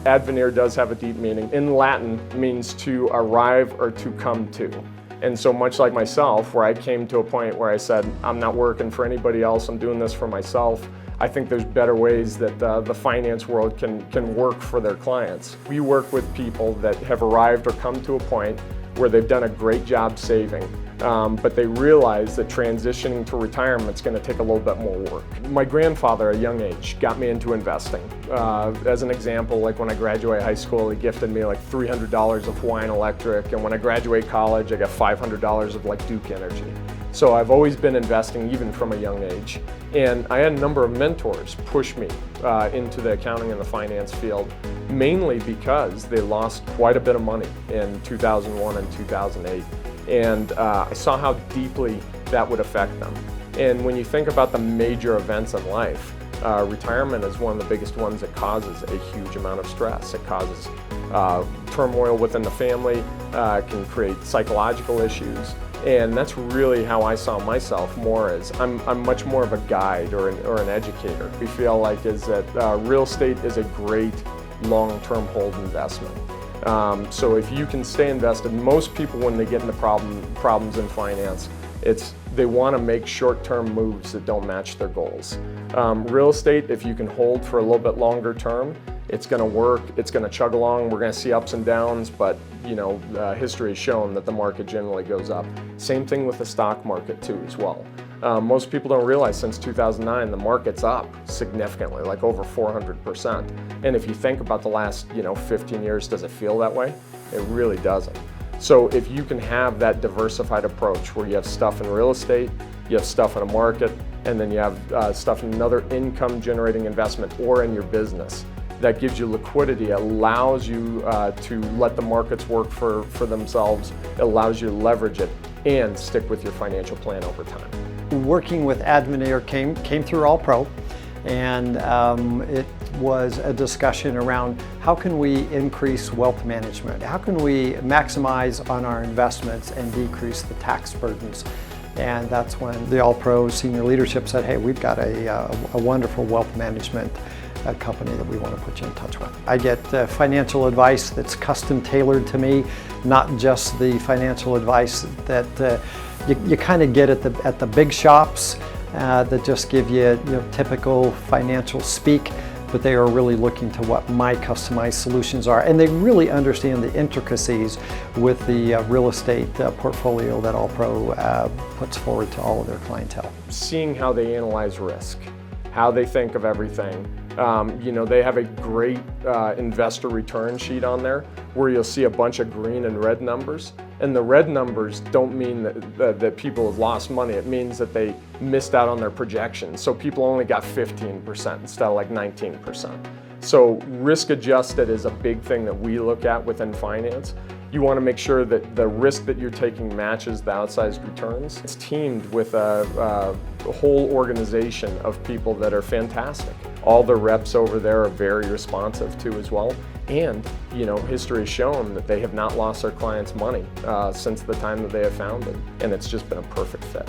Advenire does have a deep meaning. In Latin, it means to arrive or to come to. And so much like myself, where I came to a point where I said, I'm not working for anybody else, I'm doing this for myself, I think there's better ways that the finance world can work for their clients. We work with people that have arrived or come to a point where they've done a great job saving, but they realize that transitioning to retirement is going to take a little bit more work. My grandfather, at a young age, got me into investing. As an example, like when I graduated high school, he gifted me like $300 of Hawaiian Electric, and when I graduated college, I got $500 of like Duke Energy. So I've always been investing even from a young age. And I had a number of mentors push me into the accounting and the finance field, mainly because they lost quite a bit of money in 2001 and 2008. And I saw how deeply that would affect them. And when you think about the major events in life, retirement is one of the biggest ones that causes a huge amount of stress. It causes turmoil within the family, can create psychological issues. And that's really how I saw myself more as I'm much more of a guide or an educator. We feel like is that real estate is a great long-term hold investment. So if you can stay invested, most people when they get into problems in finance, they want to make short-term moves that don't match their goals. Real estate, if you can hold for a little bit longer term, it's going to work, it's going to chug along, we're going to see ups and downs, but history has shown that the market generally goes up. Same thing with the stock market too as well. Most people don't realize since 2009 the market's up significantly, like over 400%. And if you think about the last 15 years, does it feel that way? It really doesn't. So if you can have that diversified approach where you have stuff in real estate, you have stuff in a market, and then you have stuff in another income generating investment or in your business, that gives you liquidity, allows you to let the markets work for themselves, it allows you to leverage it and stick with your financial plan over time. Working with Advenire came through All Pro, and it was a discussion around how can we increase wealth management, how can we maximize on our investments and decrease the tax burdens. And that's when the All Pro senior leadership said, hey, we've got a wonderful wealth management company that we want to put you in touch with. I get financial advice that's custom tailored to me, not just the financial advice that you kind of get at the big shops that just give you, typical financial speak, but they are really looking to what my customized solutions are, and they really understand the intricacies with the real estate portfolio that All Pro puts forward to all of their clientele. Seeing how they analyze risk, how they think of everything. They have a great investor return sheet on there where you'll see a bunch of green and red numbers. And the red numbers don't mean that people have lost money. It means that they missed out on their projections. So people only got 15% instead of like 19%. So risk adjusted is a big thing that we look at within finance. You want to make sure that the risk that you're taking matches the outsized returns. It's teamed with a whole organization of people that are fantastic. All the reps over there are very responsive too as well. And history has shown that they have not lost their clients' money since the time that they have founded. And it's just been a perfect fit.